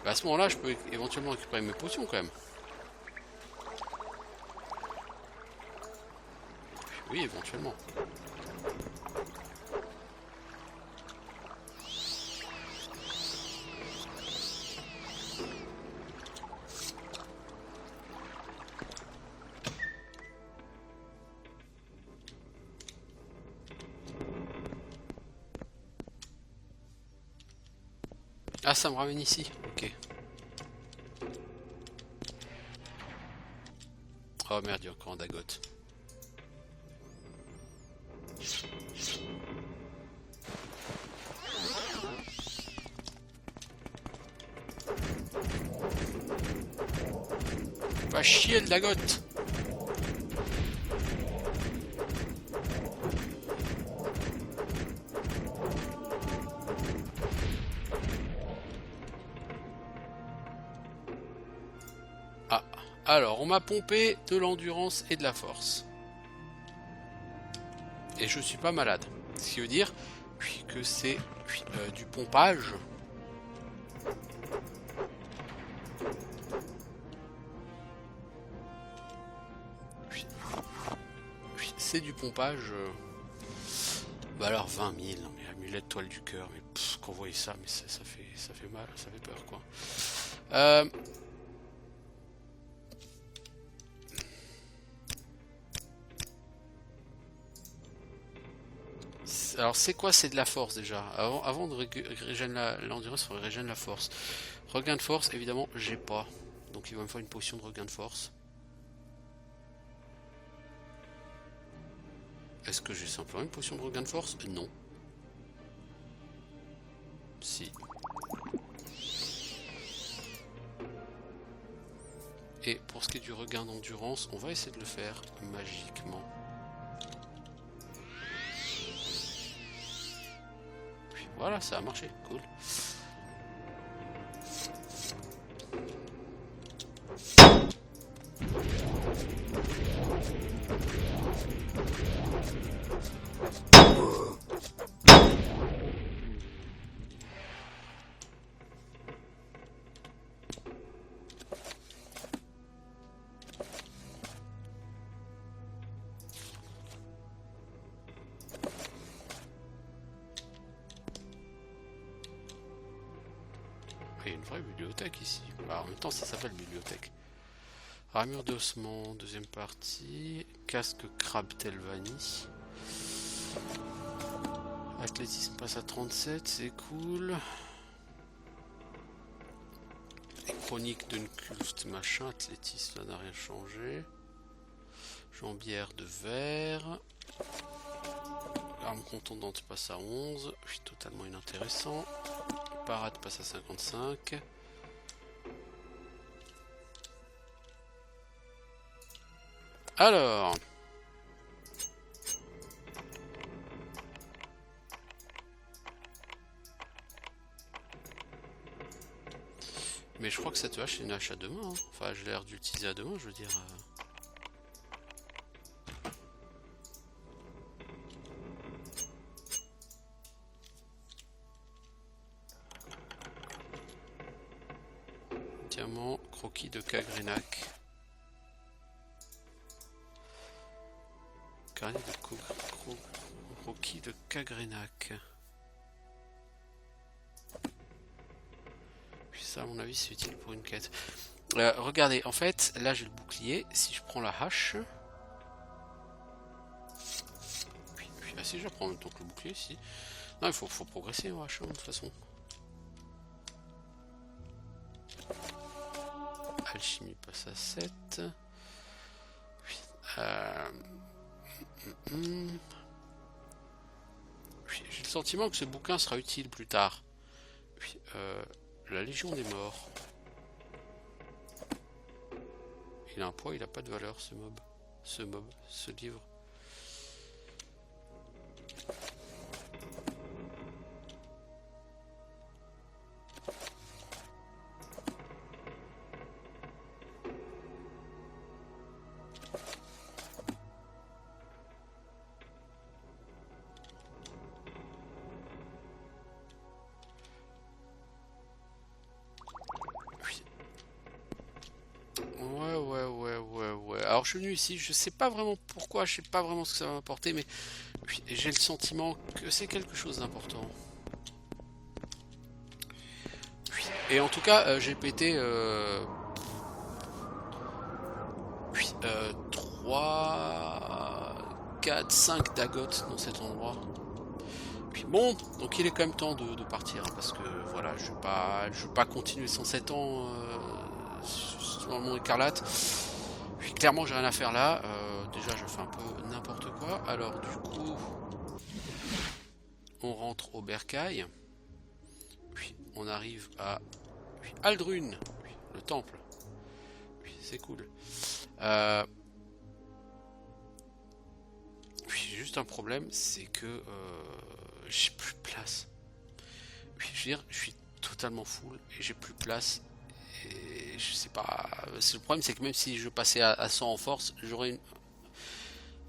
Speaker 1: Bah, à ce moment-là, je peux éventuellement récupérer mes potions, quand même. Oui, éventuellement. Ah, ça me ramène ici. Ok. Oh merde, il y a encore un Dagot. Va chier le Dagot. Ah, alors on m'a pompé de l'endurance et de la force. Et je suis pas malade. Ce qui veut dire que c'est du pompage. C'est du pompage. Bah alors 20 000, non mais amulette toile du cœur, mais quand vous voyez ça, mais ça fait mal, ça fait peur quoi. Alors c'est quoi? C'est de la force déjà. Avant de régénérer l'endurance, il faudrait régénérer la force. Regain de force, évidemment, j'ai pas. Donc il va me faire une potion de regain de force. Est-ce que j'ai simplement une potion de regain de force? Non. Si. Et pour ce qui est du regain d'endurance, on va essayer de le faire magiquement. Puis voilà, ça a marché, cool. Il y a une vraie bibliothèque ici. Bah, en même temps, ça s'appelle bibliothèque. Armure d'ossement, deuxième partie. Casque crabe Telvanni. Athlétisme passe à 37, c'est cool. Chronique d'Unkulft, machin. Athlétisme, ça n'a rien changé. Jambière de verre. Arme contondante passe à 11. Totalement inintéressant. Parade passe à 55. Alors. Mais je crois que cette hache c'est une hache à deux mains. Hein. Enfin, j'ai l'air d'utiliser à deux mains, je veux dire. Diamant, croquis de Kagrenac. Carnet de croquis de Kagrenac. Puis ça, à mon avis, c'est utile pour une quête. Regardez, en fait, là j'ai le bouclier. Si je prends la hache. Ah si, je prends en même temps que le bouclier, si. Non, il faut progresser en hache, de toute façon. Alchimie passe à 7. J'ai le sentiment que ce bouquin sera utile plus tard. La Légion des Morts. Il a un poids, il a pas de valeur ce mob. Ce livre. Ouais. Alors je suis venu ici, je sais pas vraiment pourquoi, je sais pas vraiment ce que ça va m'apporter, mais j'ai le sentiment que c'est quelque chose d'important. Et en tout cas, j'ai pété 3, 4, 5 dagotes dans cet endroit. Puis bon, donc il est quand même temps de partir, hein, parce que voilà, je vais pas continuer 107 ans sur mon écarlate. Puis clairement, j'ai rien à faire là. Déjà, je fais un peu n'importe quoi. Alors du coup, on rentre au bercail. Puis on arrive à Aldrun, le temple. Puis c'est cool. Puis j'ai juste un problème, c'est que j'ai plus de place. Puis je veux dire, je suis totalement full et j'ai plus de place. Et je sais pas. Le problème, c'est que même si je passais à 100 en force, j'aurais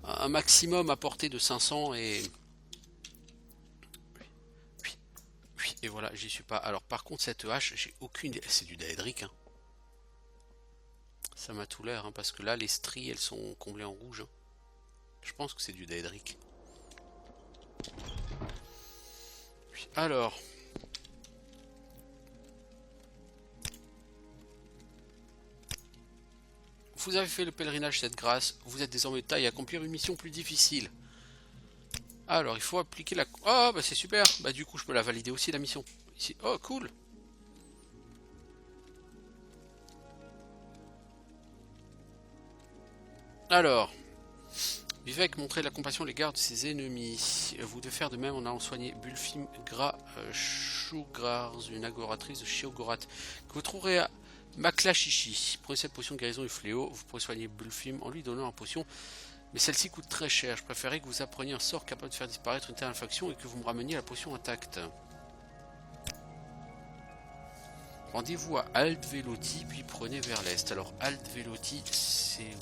Speaker 1: un maximum à portée de 500 et voilà, j'y suis pas. Alors par contre, cette hache, j'ai aucune. C'est du daédrique, hein. Ça m'a tout l'air, hein, parce que là, les stries, elles sont comblées en rouge, hein. Je pense que c'est du daédrique. Alors. Vous avez fait le pèlerinage cette grâce. Vous êtes désormais de taille à accomplir une mission plus difficile. Alors, il faut appliquer la... Oh, bah c'est super. Bah du coup, je peux la valider aussi, la mission. Ici. Oh, cool. Alors, Vivek montrait la compassion à l'égard de ses ennemis. Vous devez faire de même en allant soigner Bulfim Gra Shugars, une agoratrice de Shiogorat, que vous trouverez à Maklachichi. Prenez cette potion de guérison du fléau. Vous pourrez soigner Bulfim en lui donnant la potion. Mais celle-ci coûte très cher. Je préférais que vous appreniez un sort capable de faire disparaître une telle infection et que vous me rameniez la potion intacte. Rendez-vous à Aldveloti, puis prenez vers l'est. Alors, Aldveloti, c'est où?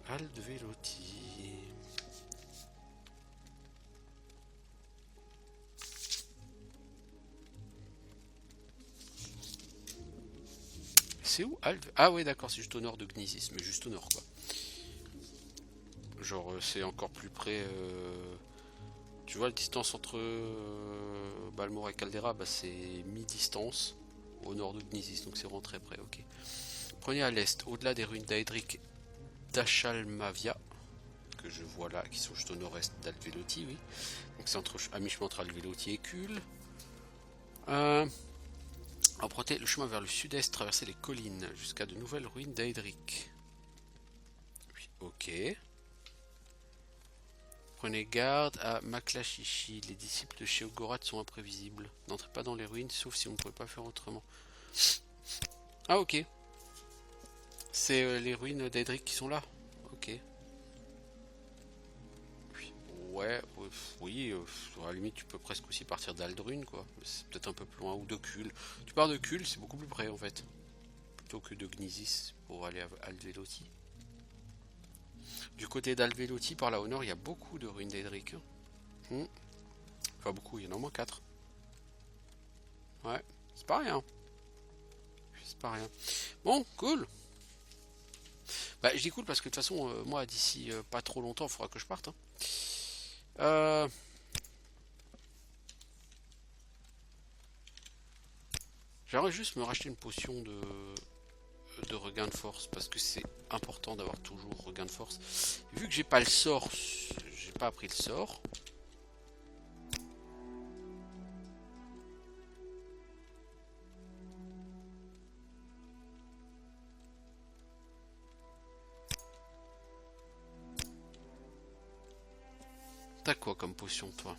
Speaker 1: Aldveloti. C'est où Ah ouais, d'accord, c'est juste au nord de Gnisis, mais juste au nord, quoi. Genre, c'est encore plus près... Tu vois, la distance entre Balmora et Caldera, bah, c'est mi-distance au nord de Gnisis, donc c'est vraiment très près, ok. Prenez à l'est, au-delà des ruines d'Aedric d'Achalmavia, que je vois là, qui sont juste au nord-est d'Aldveloti, oui. Donc c'est à mi-chemin entre Aldveloti et Kul. Empruntez le chemin vers le sud-est, traversez les collines jusqu'à de nouvelles ruines d'Aedric. Oui, ok. Prenez garde à Maklachichi. Les disciples de Shiogorat sont imprévisibles. N'entrez pas dans les ruines, sauf si on ne pouvait pas faire autrement. Ah ok. C'est les ruines d'Aedric qui sont là. Ok. Ouais, oui, à la limite tu peux presque aussi partir d'Aldrun, quoi. C'est peut-être un peu plus loin, ou de Kul. Tu pars de Kul, c'est beaucoup plus près en fait. Plutôt que de Gnisis pour aller à Aldveloti. Du côté d'Aldveloti, par là au nord, il y a beaucoup de ruines d'Aedric. Enfin beaucoup, il y en a au moins 4. Ouais, c'est pas rien. C'est pas rien. Bon, cool. Bah je dis cool parce que de toute façon, moi d'ici pas trop longtemps, il faudra que je parte, hein. J'aimerais juste me racheter une potion de regain de force parce que c'est important d'avoir toujours regain de force. Vu que j'ai pas le sort, j'ai pas appris le sort. T'as quoi comme potion, toi?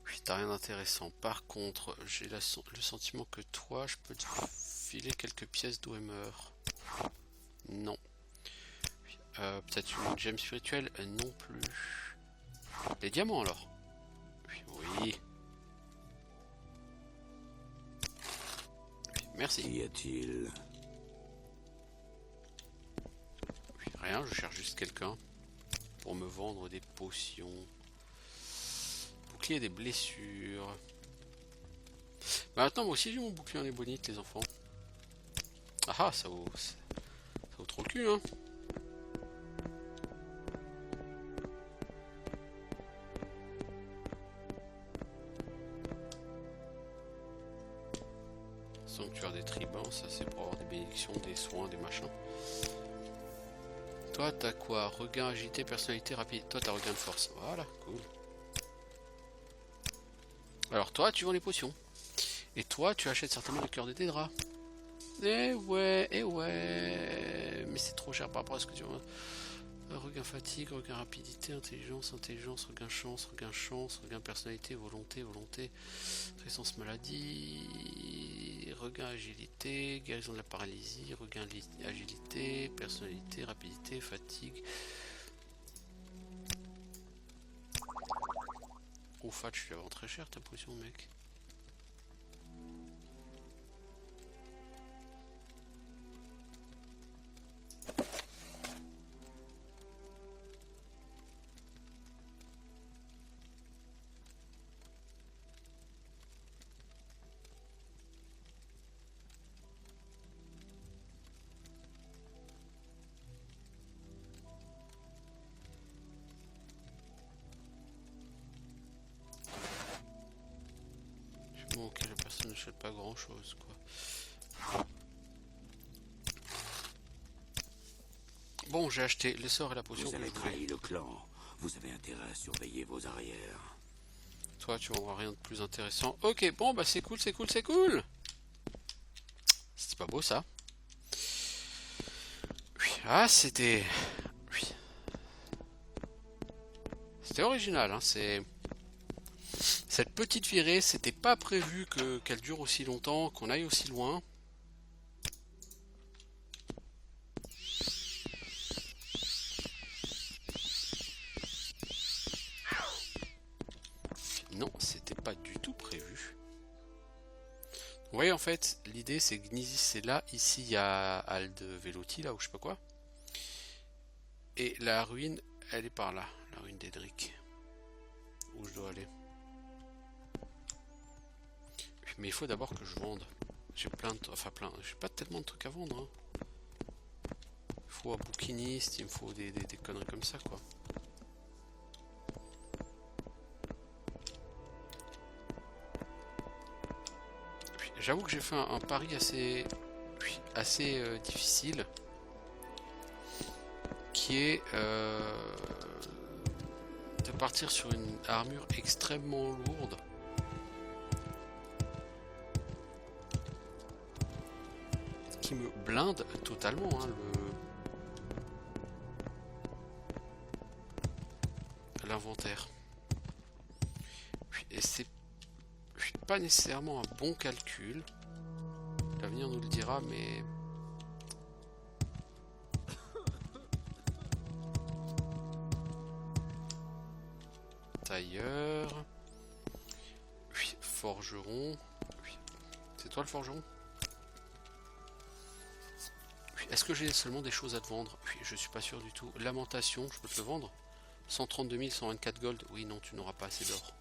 Speaker 1: Oui, t'as rien d'intéressant. Par contre, j'ai le sentiment que toi, je peux te filer quelques pièces d'OMR. Non. Peut-être une gemme spirituelle? Non plus. Les diamants, alors? Oui. Merci.
Speaker 2: Qu'y a-t-il?
Speaker 1: Rien, je cherche juste quelqu'un pour me vendre des potions. Bouclier des blessures. Bah maintenant, moi aussi j'ai mon bouclier en ébonite, les enfants. Ah, ça vaut trop le cul, hein. Sanctuaire des tribuns, ça c'est pour avoir des bénédictions, des soins, des machins. Toi t'as quoi? Regain, agilité, personnalité, rapide. Toi t'as regain de force. Voilà, cool. Alors toi tu vends les potions. Et toi tu achètes certainement le cœur de tes draps. Eh ouais, eh ouais. Mais c'est trop cher par rapport à ce que tu vends. Regain fatigue, regain rapidité, intelligence, regain chance, regain personnalité, volonté, résistance maladie, regain agilité, guérison de la paralysie, regain agilité, personnalité, rapidité, fatigue. Oh fat, je suis la vends très cher ta potion mec. Bon ok, la personne n'achète pas grand chose quoi. Bon, j'ai acheté l'essor et la potion.
Speaker 2: Vous avez trahi le clan. Vous avez intérêt à surveiller vos arrières.
Speaker 1: Toi, tu vas voir rien de plus intéressant. Ok, bon, bah c'est cool, c'est cool, c'est cool. C'était pas beau ça. Oui, ah, c'était... Oui. C'était original, hein, c'est... Cette petite virée, c'était pas prévu qu'elle dure aussi longtemps, qu'on aille aussi loin. Non, c'était pas du tout prévu. Vous voyez, en fait, l'idée c'est que Gnizis c'est là, ici il y a Ald Velotti, là, ou je sais pas quoi. Et la ruine, elle est par là, la ruine d'Edric. Où je dois aller. Mais il faut d'abord que je vende. J'ai plein de... Enfin plein... J'ai pas tellement de trucs à vendre. Hein. Il faut un bouquiniste, il me faut des conneries comme ça, quoi. J'avoue que j'ai fait un pari assez difficile. Qui est de partir sur une armure extrêmement lourde. Qui me blinde totalement, hein, l'inventaire. Et c'est pas nécessairement un bon calcul. L'avenir nous le dira, mais... Tailleur... Oui, forgeron... Oui. C'est toi le forgeron? Oui. Est-ce que j'ai seulement des choses à te vendre? Oui, je suis pas sûr du tout. Lamentation, je peux te le vendre? 132 124 gold. Oui, non, tu n'auras pas assez d'or.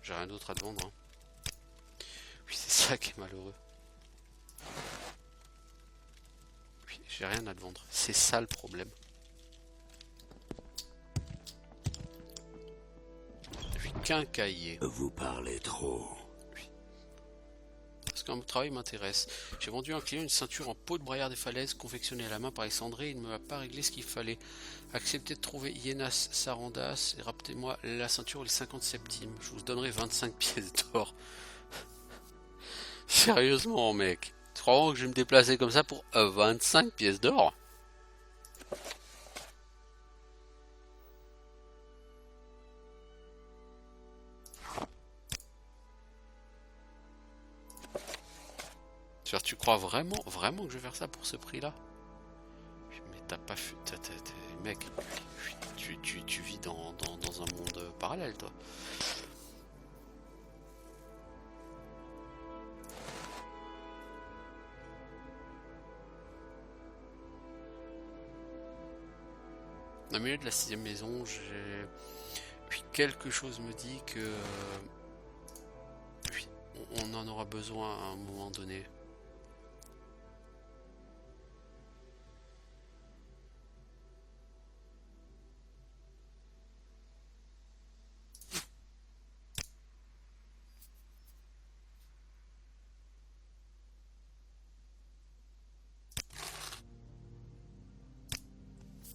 Speaker 1: J'ai rien d'autre à te vendre. Hein. Oui, c'est ça qui est malheureux. Oui, j'ai rien à te vendre. C'est ça le problème. J'ai qu'un cahier.
Speaker 2: Vous parlez trop.
Speaker 1: Oui. Parce qu'un travail m'intéresse. J'ai vendu à un client une ceinture en peau de braillard des falaises confectionnée à la main par Alexandré. Il ne m'a pas réglé ce qu'il fallait. Acceptez de trouver Yenas Sarandas et rapportez-moi la ceinture et les 50 centimes. Je vous donnerai 25 pièces d'or. Sérieusement, mec. Tu crois vraiment que je vais me déplacer comme ça pour 25 pièces d'or? Tu crois vraiment que je vais faire ça pour ce prix-là? Mais t'as pas fait... Mec, tu vis dans un monde parallèle, toi. Au milieu de la 6ème maison, j'ai... Puis quelque chose me dit que... on en aura besoin à un moment donné.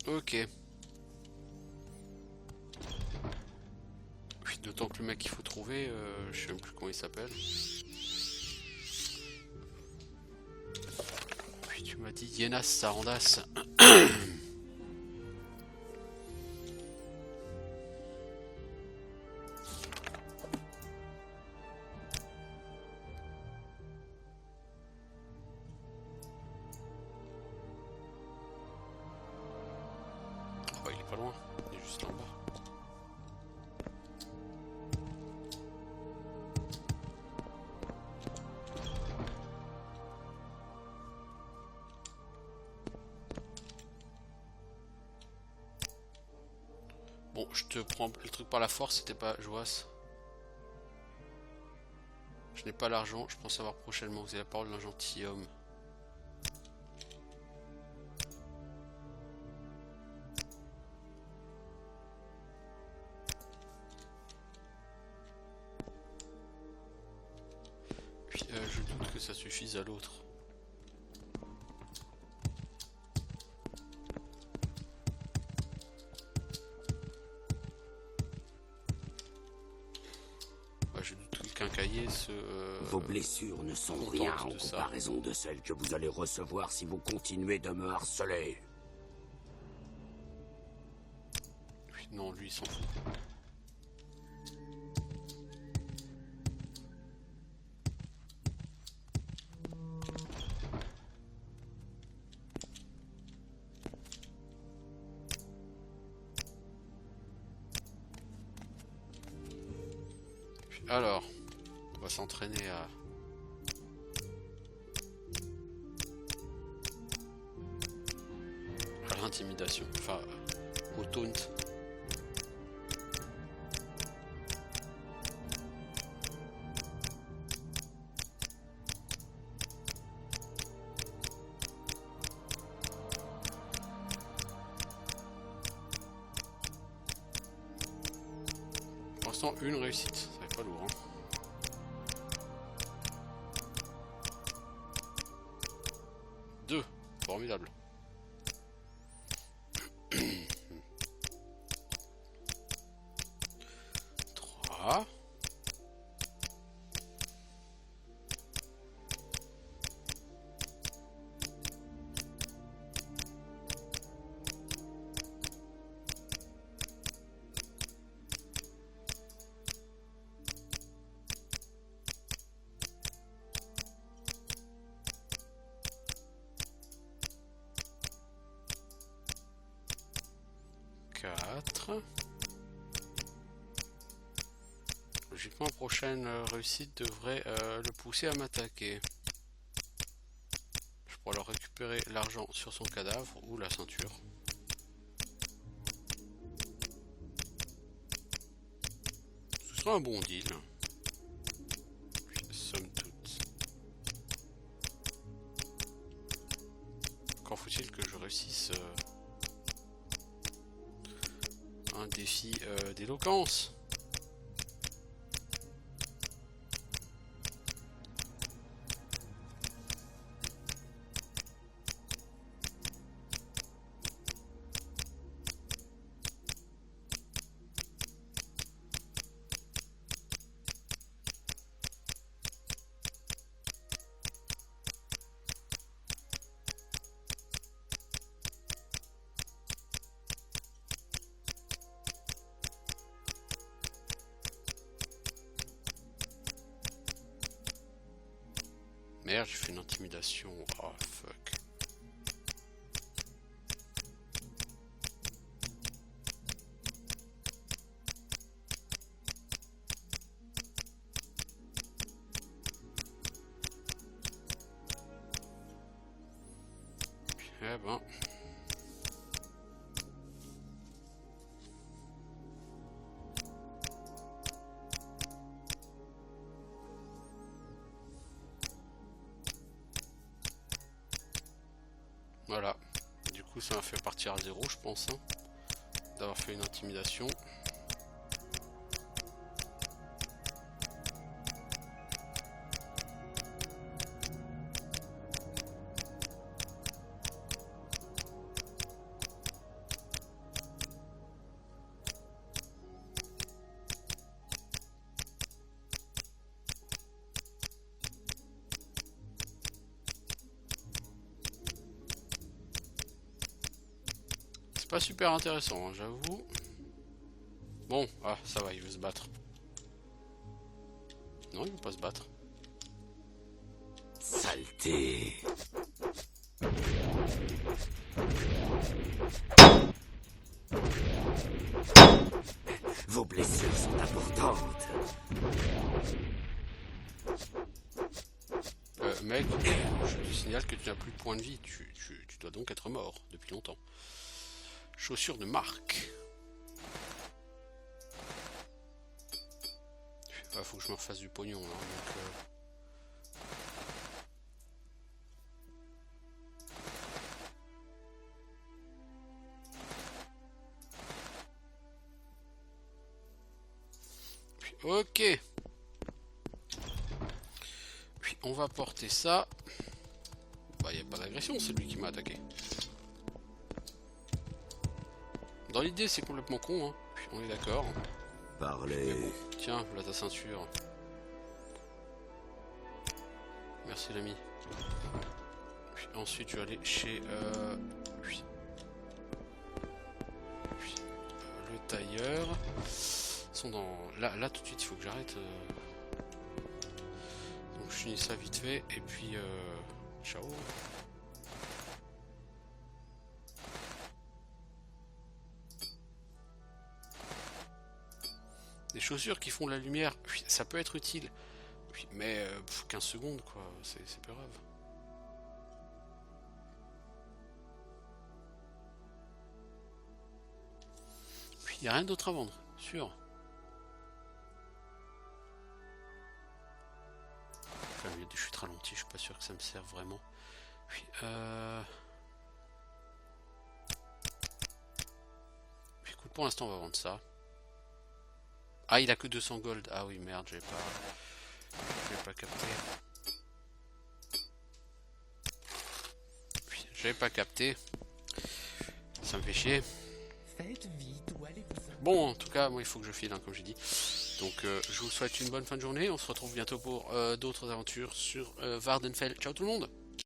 Speaker 1: Ok. Oui, d'autant que le mec qu'il faut trouver, je sais même plus comment il s'appelle. Oui, tu m'as dit Yenas Sarandas. Oh, bah, il est pas loin, il est juste en bas. Bon, je te prends le truc par la force, c'était pas Joas. Je n'ai pas l'argent, je pense savoir prochainement. Vous avez la parole d'un gentilhomme. Puis, je doute que ça suffise à l'autre. Je doute que le quincaillier se...
Speaker 2: Vos blessures ne sont
Speaker 1: contente
Speaker 2: rien en
Speaker 1: de ça.
Speaker 2: comparaison de celles que vous allez recevoir si vous continuez de me harceler.
Speaker 1: Oui, non, lui il s'en fout. Alors, on va s'entraîner à l'intimidation, enfin au taunt. Pour l'instant, une réussite, ça va pas lourd. Hein. Deux, formidable. Trois. Quatre. Logiquement, la prochaine réussite devrait le pousser à m'attaquer. Je pourrais leur récupérer l'argent sur son cadavre ou la ceinture. Ce sera un bon deal. Somme toute. Encore faut-il que je réussisse un défi d'éloquence. Merde, j'ai fait une intimidation. Oh fuck. Eh ben. Voilà. Du coup, ça m'a fait partir à zéro, je pense. Hein, d'avoir fait une intimidation. pas super intéressant, hein, j'avoue. Bon, ah, ça va, il veut se battre. Non, il veut pas se battre.
Speaker 2: Saleté. Vos blessures sont importantes.
Speaker 1: Mec, je te signale que tu n'as plus de points de vie. Tu dois donc être mort depuis longtemps. Chaussures de marque. Ah, faut que je me refasse du pognon là. Donc, ok. Puis on va porter ça. Bah, y a pas d'agression, c'est lui qui m'a attaqué. Dans l'idée, c'est complètement con, hein. Puis on est d'accord.
Speaker 2: Parlez.
Speaker 1: Bon, tiens, voilà ta ceinture. Merci l'ami. Puis ensuite, je vais aller chez le tailleur. Ils sont dans là tout de suite. Il faut que j'arrête. Donc je finis ça vite fait et puis ciao. Des chaussures qui font la lumière, ça peut être utile. Mais 15 secondes quoi, c'est pas grave. Il n'y a rien d'autre à vendre, sûr. Enfin, il y a des chutes ralenties, je suis pas sûr que ça me serve vraiment. Puis écoute, pour l'instant on va vendre ça. Ah, il a que 200 gold. Ah oui, merde, j'avais pas capté. J'avais pas capté. Ça me fait chier.
Speaker 3: Faites vite ou allez-vous.
Speaker 1: Bon, en tout cas, moi il faut que je file, hein, comme j'ai dit. Donc, je vous souhaite une bonne fin de journée. On se retrouve bientôt pour d'autres aventures sur Vvardenfell. Ciao tout le monde!